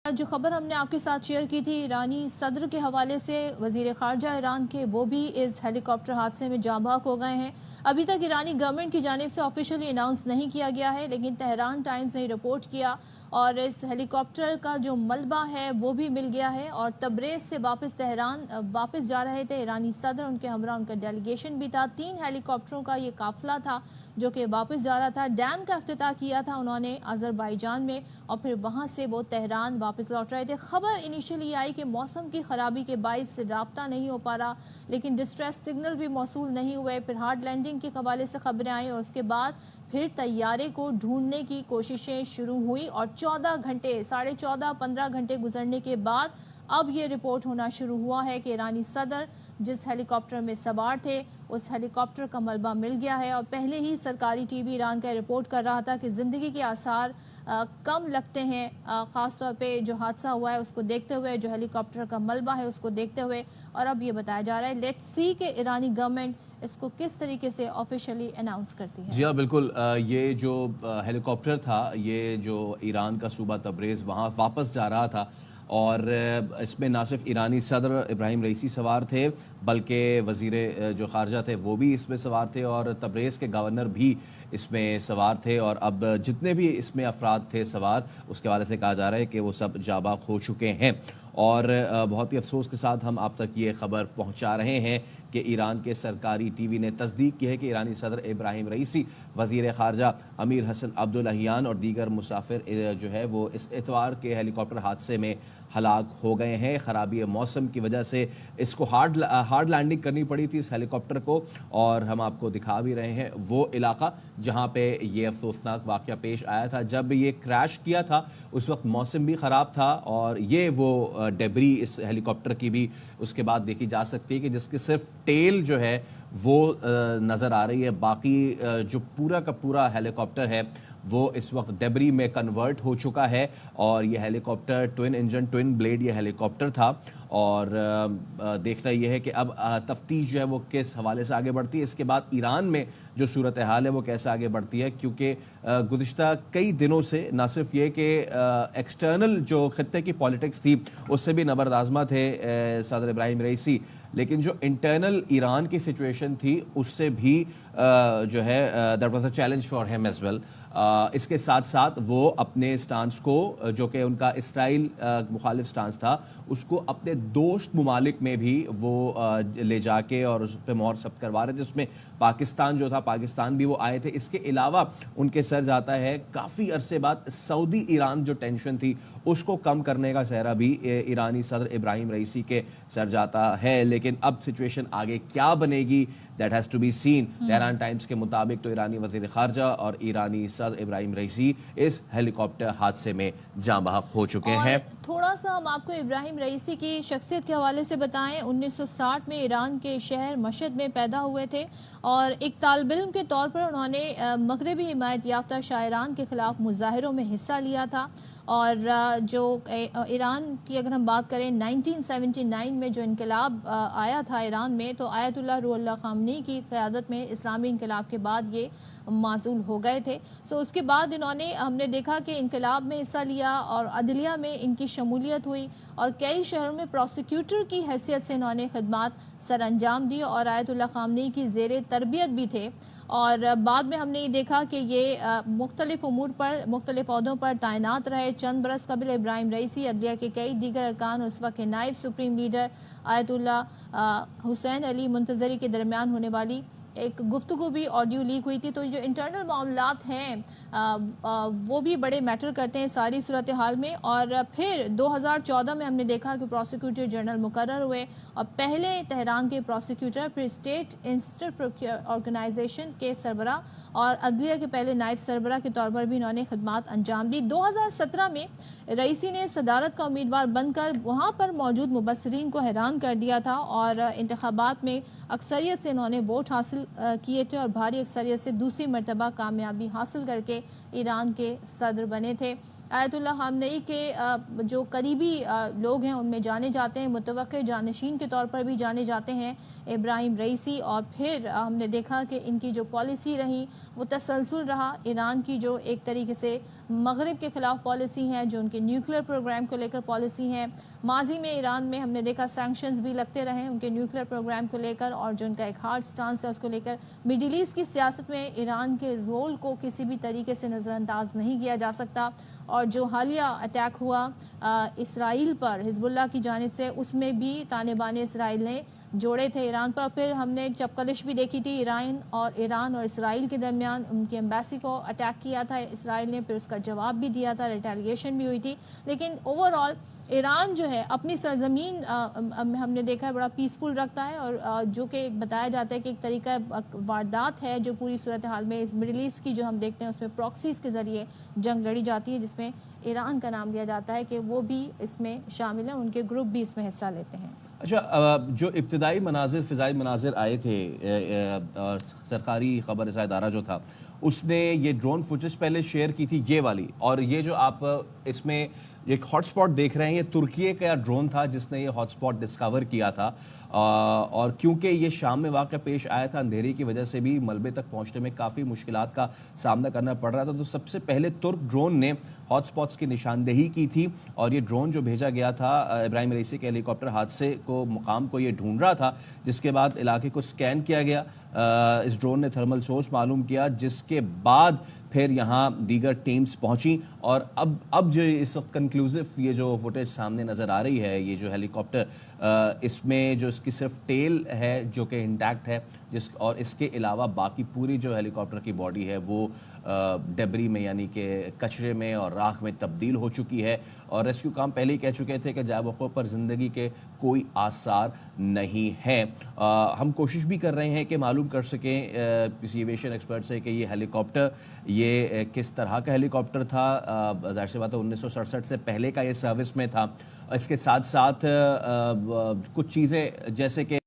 جو خبر ہم نے آپ کے ساتھ شیئر کی تھی ایرانی صدر کے حوالے سے، وزیر خارجہ ایران کے وہ بھی اس ہیلی کاپٹر حادثے میں جاں بحق ہو گئے ہیں۔ ابھی تک ایرانی گورنمنٹ کی جانب سے آفیشلی اناؤنس نہیں کیا گیا ہے، لیکن تہران ٹائمز نے رپورٹ کیا اور اس ہیلی کاپٹر کا جو ملبہ ہے وہ بھی مل گیا ہے، اور تبریز سے واپس تہران واپس جا رہے تھے ایرانی صدر، ان کے ہمراہ ان کا ڈیلیگیشن بھی تھا۔ 3 ہیلی کاپٹروں کا یہ قافلہ تھا جو کہ واپس جا رہا تھا۔ ڈیم کا افتتاح کیا تھا انہوں نے آذربائیجان میں، اور پھر وہاں سے وہ تہران واپس لوٹ رہے تھے۔ خبر انیشلی آئی کہ موسم کی خرابی کے باعث رابطہ نہیں ہو پا رہا، لیکن ڈسٹریس سگنل بھی موصول نہیں ہوئے۔ پھر ہارڈ لینڈنگ کے حوالے سے خبریں آئیں، اور اس کے بعد پھر طیارے کو ڈھونڈنے کی کوششیں شروع ہوئی، اور 14 گھنٹے 14.5-15 گھنٹے گزرنے کے بعد اب یہ رپورٹ ہونا شروع ہوا ہے کہ ایرانی صدر جس ہیلی کاپٹر میں سوار تھے اس ہیلی کاپٹر کا ملبہ مل گیا ہے۔ اور پہلے ہی سرکاری ٹی وی ایران کا رپورٹ کر رہا تھا کہ زندگی کے آثار کم لگتے ہیں، خاص طور پہ جو حادثہ ہوا ہے اس کو دیکھتے ہوئے، جو ہیلی کاپٹر کا ملبہ ہے اس کو دیکھتے ہوئے۔ اور اب یہ بتایا جا رہا ہے لیٹس سی کہ ایرانی گورنمنٹ اس کو کس طریقے سے آفیشلی اناؤنس کرتی ہے۔ جی ہاں بالکل، یہ جو ہیلی کاپٹر تھا، یہ جو ایران کا صوبہ تبریز وہاں واپس جا رہا تھا، اور اس میں نہ صرف ایرانی صدر ابراہیم رئیسی سوار تھے بلکہ وزیر جو خارجہ تھے وہ بھی اس میں سوار تھے، اور تبریز کے گورنر بھی اس میں سوار تھے، اور اب جتنے بھی اس میں افراد تھے سوار، اس کے حوالے سے کہا جا رہا ہے کہ وہ سب جاں بحق ہو چکے ہیں۔ اور بہت ہی افسوس کے ساتھ ہم آپ تک یہ خبر پہنچا رہے ہیں کہ ایران کے سرکاری ٹی وی نے تصدیق کی ہے کہ ایرانی صدر ابراہیم رئیسی، وزیر خارجہ امیر حسن عبداللہیان اور دیگر مسافر جو ہے وہ اس اتوار کے ہیلی کاپٹر حادثے میں ہلاک ہو گئے ہیں۔ خرابی موسم کی وجہ سے اس کو ہارڈ لینڈنگ کرنی پڑی تھی اس ہیلی کاپٹر کو، اور ہم آپ کو دکھا بھی رہے ہیں وہ علاقہ جہاں پہ یہ افسوسناک واقعہ پیش آیا تھا۔ جب یہ کریش کیا تھا اس وقت موسم بھی خراب تھا، اور یہ وہ ڈیبری اس ہیلی کاپٹر کی بھی اس کے بعد دیکھی جا سکتی ہے کہ جس کی صرف ٹیل جو ہے وہ نظر آ رہی ہے، باقی جو پورا کا پورا ہیلی کاپٹر ہے وہ اس وقت ڈیبری میں کنورٹ ہو چکا ہے۔ اور یہ helicopter twin engine twin blade یہ ہیلی کاپٹر تھا، اور دیکھنا یہ ہے کہ اب تفتیش جو ہے وہ کس حوالے سے آگے بڑھتی ہے، اس کے بعد ایران میں جو صورتحال ہے وہ کیسے آگے بڑھتی ہے، کیونکہ گزشتہ کئی دنوں سے نہ صرف یہ کہ ایکسٹرنل جو خطے کی پالیٹکس تھی اس سے بھی نبرد آزما تھے صدر ابراہیم رئیسی، لیکن جو انٹرنل ایران کی سچویشن تھی اس سے بھی جو ہے that was a challenge for him as well. اس کے ساتھ ساتھ وہ اپنے سٹانس کو، جو کہ ان کا اسرائیل مخالف سٹانس تھا، اس کو اپنے دوست ممالک میں بھی وہ لے جا کے اور اس پہ مہر ثبت کروا رہے تھے۔ اس میں پاکستان جو تھا، پاکستان بھی وہ آئے تھے۔ اس کے علاوہ ان کے سر جاتا ہے کافی عرصے بعد سعودی ایران جو ٹینشن تھی اس کو کم کرنے کا سہرا بھی ایرانی صدر ابراہیم رئیسی کے سر جاتا ہے، لیکن اب سچویشن آگے کیا بنے گی that has to be seen. Tehran Times کے مطابق تو ایرانی وزیر خارجہ اور ایرانی صدر ابراہیم رئیسی اس ہیلی کاپٹر حادثے میں جاں بحق ہو چکے ہیں۔ تھوڑا سا ہم آپ کو ابراہیم رئیسی کی شخصیت کے حوالے سے بتائیں۔ 1960 میں ایران کے شہر مشہد میں پیدا ہوئے تھے، اور ایک طالب علم کے طور پر انہوں نے مغربی حمایت یافتہ شاعران کے خلاف مظاہروں میں حصہ لیا تھا۔ اور جو ایران کی اگر ہم بات کریں 1979 میں جو انقلاب آیا تھا ایران میں، تو آیت اللہ روح اللہ خامنئی کی قیادت میں اسلامی انقلاب کے بعد یہ معزول ہو گئے تھے۔ اس کے بعد ہم نے دیکھا کہ انقلاب میں حصہ لیا، اور عدلیہ میں ان کی شمولیت ہوئی، اور کئی شہروں میں پروسیکیوٹر کی حیثیت سے انہوں نے خدمات سر انجام دی، اور آیت اللہ خامنئی کی زیر تربیت بھی تھے۔ اور بعد میں ہم نے یہ دیکھا کہ یہ مختلف امور پر مختلف عہدوں پر تعینات رہے۔ چند برس قبل ابراہیم رئیسی عدلیہ کے کئی دیگر ارکان، اس وقت کے نائب سپریم لیڈر آیت اللہ حسین علی منتظری کے درمیان ہونے والی ایک گفتگو بھی آڈیو لیک ہوئی تھی۔ تو جو انٹرنل معاملات ہیں وہ بھی بڑے میٹر کرتے ہیں ساری صورتحال میں۔ اور پھر 2014 میں ہم نے دیکھا کہ پروسیکیوٹر جنرل مقرر ہوئے، اور پہلے تہران کے پروسیکیوٹر، پھر اسٹیٹ انسٹیٹیوٹ آرگنائزیشن کے سربراہ، اور عدلیہ کے پہلے نائب سربراہ کے طور پر بھی انہوں نے خدمات انجام دی۔ 2017 میں رئیسی نے صدارت کا امیدوار بن کر وہاں پر موجود مبصرین کو حیران کر دیا تھا، اور انتخابات میں اکثریت سے انہوں نے ووٹ حاصل کیے تھے، اور بھاری اکثریت سے دوسری مرتبہ کامیابی حاصل کر کے ایران کے صدر بنے تھے۔ آیت اللہ خامنئی کے جو قریبی لوگ ہیں ان میں جانے جاتے ہیں، متوقع جانشین کے طور پر بھی جانے جاتے ہیں ابراہیم رئیسی، اور پھر ہم نے دیکھا کہ ان کی جو پالیسی رہی وہ تسلسل رہا، ایران کی جو ایک طریقے سے مغرب کے خلاف پالیسی ہیں، جو ان کے نیوکلیر پروگرام کو لے کر پالیسی ہیں، ماضی میں ایران میں ہم نے دیکھا سینکشنز بھی لگتے رہے ان کے نیوکلیر پروگرام کو لے کر، اور جو ان کا ایک ہارڈ سٹانس ہے اس کو لے کر مڈل ایسٹ کی سیاست میں ایران کے رول کو کسی بھی طریقے سے نظر انداز نہیں کیا جا سکتا۔ اور جو حالیہ اٹیک ہوا اسرائیل پر حزب اللہ کی جانب سے، اس میں بھی تانے بانے اسرائیل نے جوڑے تھے ایران پر، پھر ہم نے چپقلش بھی دیکھی تھی ایران اور اسرائیل کے درمیان، ان کی ایمبیسی کو اٹیک کیا تھا اسرائیل نے، پھر اس کا جواب بھی دیا تھا، ریٹیلیشن بھی ہوئی تھی، لیکن اوور آل ایران جو ہے اپنی سرزمین ہم نے دیکھا ہے بڑا پیسفل رکھتا ہے، اور جو کہ بتایا جاتا ہے کہ ایک طریقہ واردات ہے جو پوری صورتحال میں اس مڈل ایسٹ کی جو ہم دیکھتے ہیں اس میں پراکسیز کے ذریعے جنگ لڑی جاتی ہے، جس میں ایران کا نام لیا جاتا ہے کہ وہ بھی اس میں شامل ہیں، ان کے گروپ بھی اس میں حصہ لیتے ہیں۔ اچھا، جو ابتدائی مناظر فضائی مناظر آئے تھے، سرکاری خبر رساں ادارہ جو تھا اس نے یہ ڈرون فوٹیج پہلے شیئر کی تھی یہ والی، اور یہ جو آپ اس میں ایک ہاٹ سپاٹ دیکھ رہے ہیں یہ ترکیے کا ڈرون تھا جس نے یہ ہاٹ سپاٹ ڈسکور کیا تھا، اور کیونکہ یہ شام میں واقعہ پیش آیا تھا اندھیرے کی وجہ سے بھی ملبے تک پہنچنے میں کافی مشکلات کا سامنا کرنا پڑ رہا تھا، تو سب سے پہلے ترک ڈرون نے ہاٹ سپاٹس کی نشاندہی کی تھی، اور یہ ڈرون جو بھیجا گیا تھا ابراہیم رئیسی کے ہیلی کاپٹر حادثے کو مقام کو یہ ڈھونڈ رہا تھا، جس کے بعد علاقے کو سکین کیا گیا، اس ڈرون نے تھرمل سورس معلوم کیا، جس کے بعد پھر یہاں دیگر ٹیمز پہنچی، اور اب جو اس وقت کنکلوزیو یہ جو فوٹیج سامنے نظر آ رہی ہے، یہ جو ہیلی کاپٹر اس میں جو اس کی صرف ٹیل ہے جو کہ انٹیکٹ ہے، اور اس کے علاوہ باقی پوری جو ہیلی کاپٹر کی باڈی ہے وہ ڈیبری میں یعنی کہ کچرے میں اور راکھ میں تبدیل ہو چکی ہے، اور ریسکیو کام پہلے ہی کہہ چکے تھے کہ جائے وقوع پر زندگی کے کوئی آثار نہیں ہیں۔ ہم کوشش بھی کر رہے ہیں کہ معلوم کر سکیں کسی ایویشن ایکسپرٹ سے کہ یہ ہیلی کاپٹر یہ کس طرح کا ہیلی کاپٹر تھا، ظاہر سی بات ہے 1967 سے پہلے کا یہ سروس میں تھا، اس کے ساتھ ساتھ کچھ چیزیں جیسے کہ